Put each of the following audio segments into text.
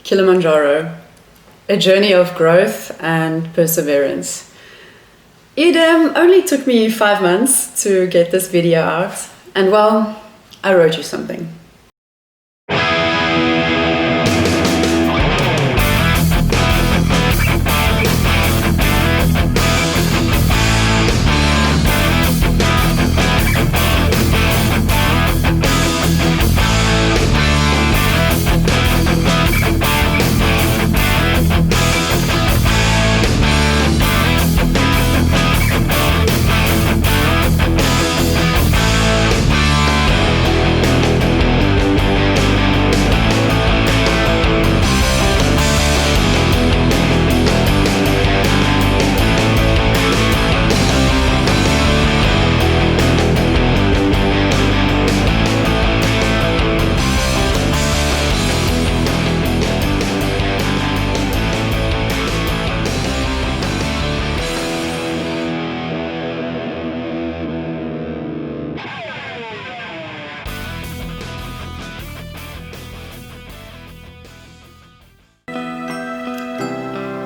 Kilimanjaro, a journey of growth and perseverance. It only took me 5 months to get this video out, and well, I wrote you something.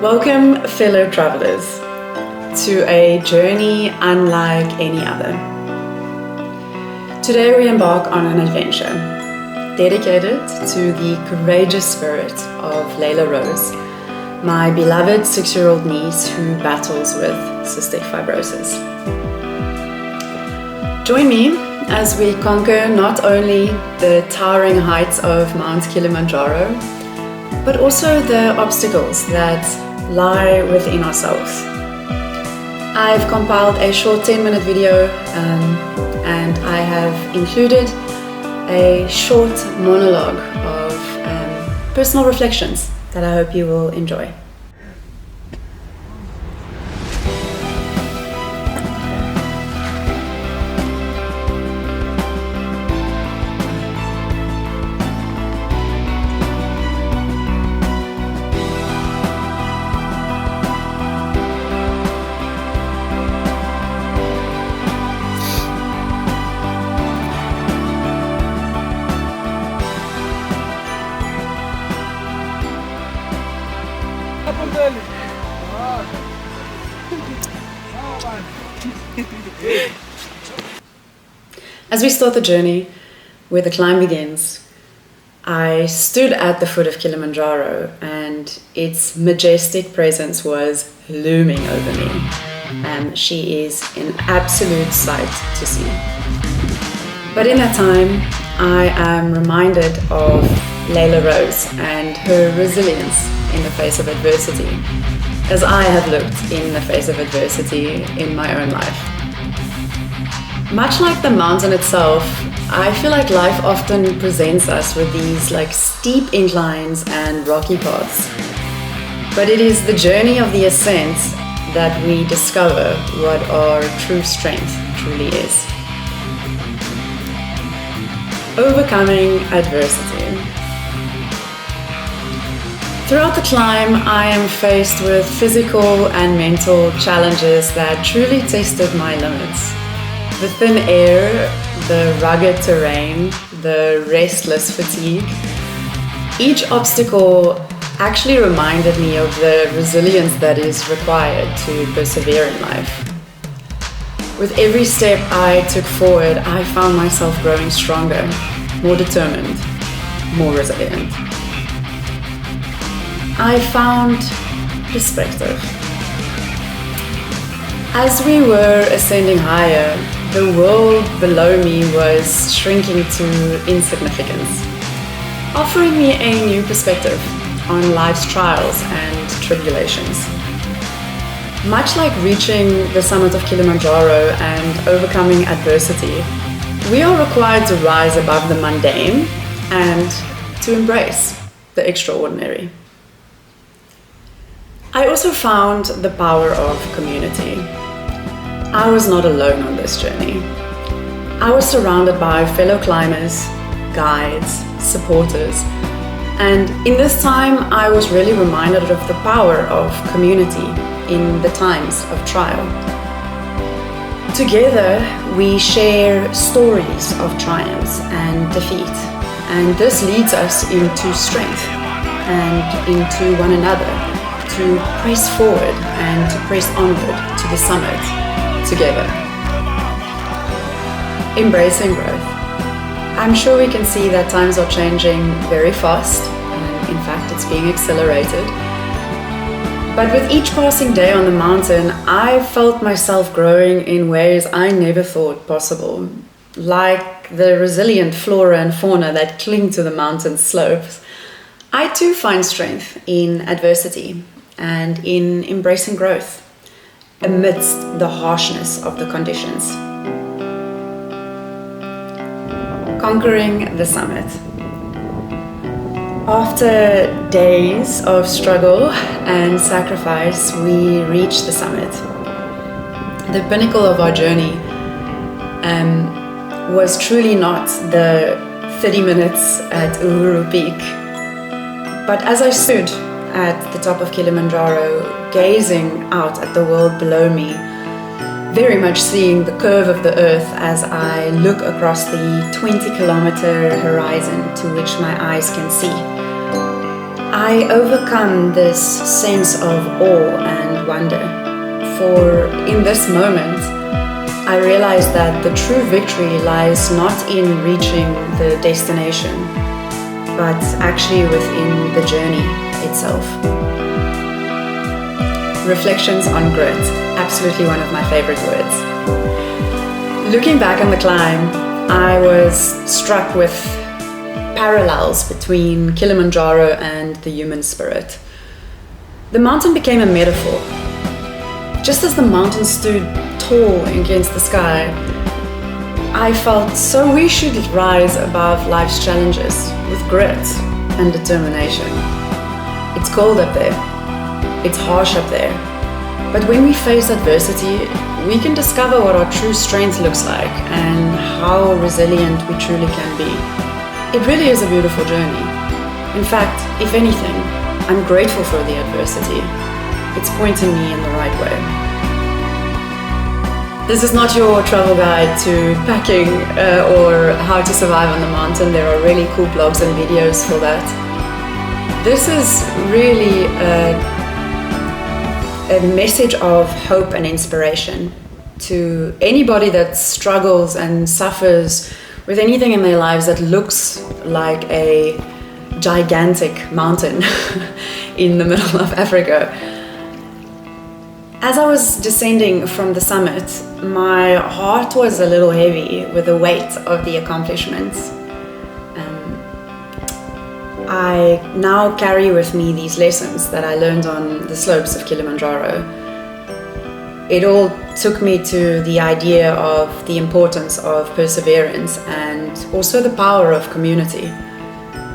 Welcome, fellow travelers, to a journey unlike any other. Today we embark on an adventure dedicated to the courageous spirit of Layla Rose, my beloved 6-year-old niece who battles with cystic fibrosis. Join me as we conquer not only the towering heights of Mount Kilimanjaro, but also the obstacles that lie within ourselves. I've compiled a short 10-minute video and I have included a short monologue of personal reflections that I hope you will enjoy. As we start the journey, where the climb begins, I stood at the foot of Kilimanjaro and its majestic presence was looming over me. She is an absolute sight to see. But in that time, I am reminded of Layla Rose and her resilience in the face of adversity, as I have looked in the face of adversity in my own life. Much like the mountain itself, I feel like life often presents us with these steep inclines and rocky paths. But it is the journey of the ascent that we discover what our true strength truly is. Overcoming adversity. Throughout the climb, I am faced with physical and mental challenges that truly tested my limits. The thin air, the rugged terrain, the restless fatigue. Each obstacle actually reminded me of the resilience that is required to persevere in life. With every step I took forward, I found myself growing stronger, more determined, more resilient. I found perspective. As we were ascending higher, the world below me was shrinking to insignificance, offering me a new perspective on life's trials and tribulations. Much like reaching the summit of Kilimanjaro and overcoming adversity, we are required to rise above the mundane and to embrace the extraordinary. I also found the power of community. I was not alone on this journey. I was surrounded by fellow climbers, guides, supporters, and in this time I was really reminded of the power of community in the times of trial. Together we share stories of triumphs and defeat, and this leads us into strength and into one another, to press forward and to press onward to the summit together. Embracing growth. I'm sure we can see that times are changing very fast, and in fact it's being accelerated. But with each passing day on the mountain, I felt myself growing in ways I never thought possible, like the resilient flora and fauna that cling to the mountain slopes. I too find strength in adversity and in embracing growth amidst the harshness of the conditions. Conquering the summit. After days of struggle and sacrifice, we reached the summit. The pinnacle of our journey was truly not the 30 minutes at Uhuru Peak. But as I stood at the top of Kilimanjaro, gazing out at the world below me, very much seeing the curve of the earth as I look across the 20-kilometer horizon to which my eyes can see, I overcome this sense of awe and wonder. For in this moment, I realize that the true victory lies not in reaching the destination, but actually within the journey itself. Reflections on grit, absolutely one of my favorite words. Looking back on the climb, I was struck with parallels between Kilimanjaro and the human spirit. The mountain became a metaphor. Just as the mountain stood tall against the sky, I felt so we should rise above life's challenges with grit and determination. It's cold up there, it's harsh up there, but when we face adversity, we can discover what our true strength looks like and how resilient we truly can be. It really is a beautiful journey. In fact, if anything, I'm grateful for the adversity. It's pointing me in the right way. This is not your travel guide to packing or how to survive on the mountain. There are really cool blogs and videos for that. This is really a message of hope and inspiration to anybody that struggles and suffers with anything in their lives that looks like a gigantic mountain in the middle of Africa. As I was descending from the summit, my heart was a little heavy with the weight of the accomplishments. I now carry with me these lessons that I learned on the slopes of Kilimanjaro. It all took me to the idea of the importance of perseverance and also the power of community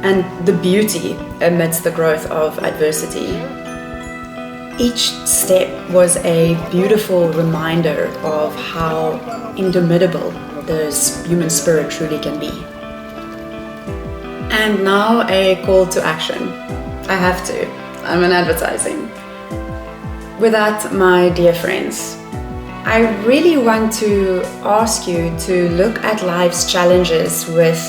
and the beauty amidst the growth of adversity. Each step was a beautiful reminder of how indomitable the human spirit truly can be. And now a call to action. I have to. I'm in advertising. With that, my dear friends, I really want to ask you to look at life's challenges with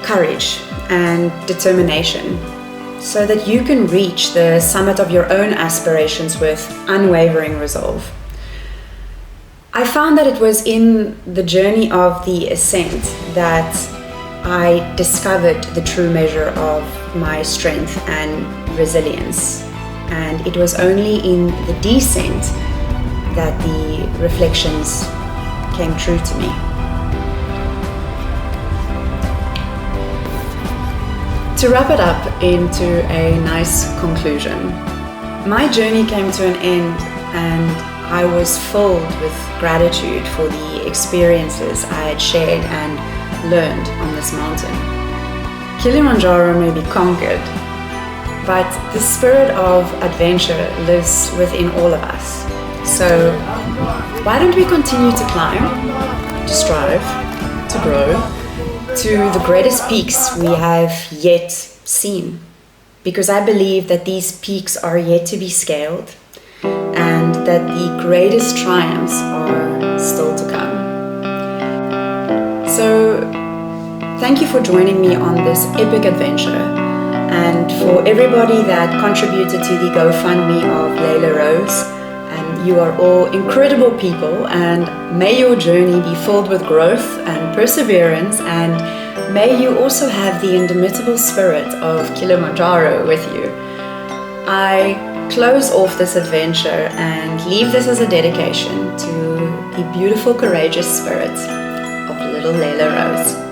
courage and determination so that you can reach the summit of your own aspirations with unwavering resolve. I found that it was in the journey of the ascent that I discovered the true measure of my strength and resilience. And it was only in the descent that the reflections came true to me. To wrap it up into a nice conclusion, my journey came to an end and I was filled with gratitude for the experiences I had shared and learned on this mountain. Kilimanjaro may be conquered, but the spirit of adventure lives within all of us. So why don't we continue to climb, to strive, to grow, to the greatest peaks we have yet seen? Because I believe that these peaks are yet to be scaled and that the greatest triumphs are still to come. So thank you for joining me on this epic adventure. and for everybody that contributed to the GoFundMe of Layla Rose. You are all incredible people, and may your journey be filled with growth and perseverance, and may you also have the indomitable spirit of Kilimanjaro with you. I close off this adventure and leave this as a dedication to the beautiful, courageous spirit of little Layla Rose.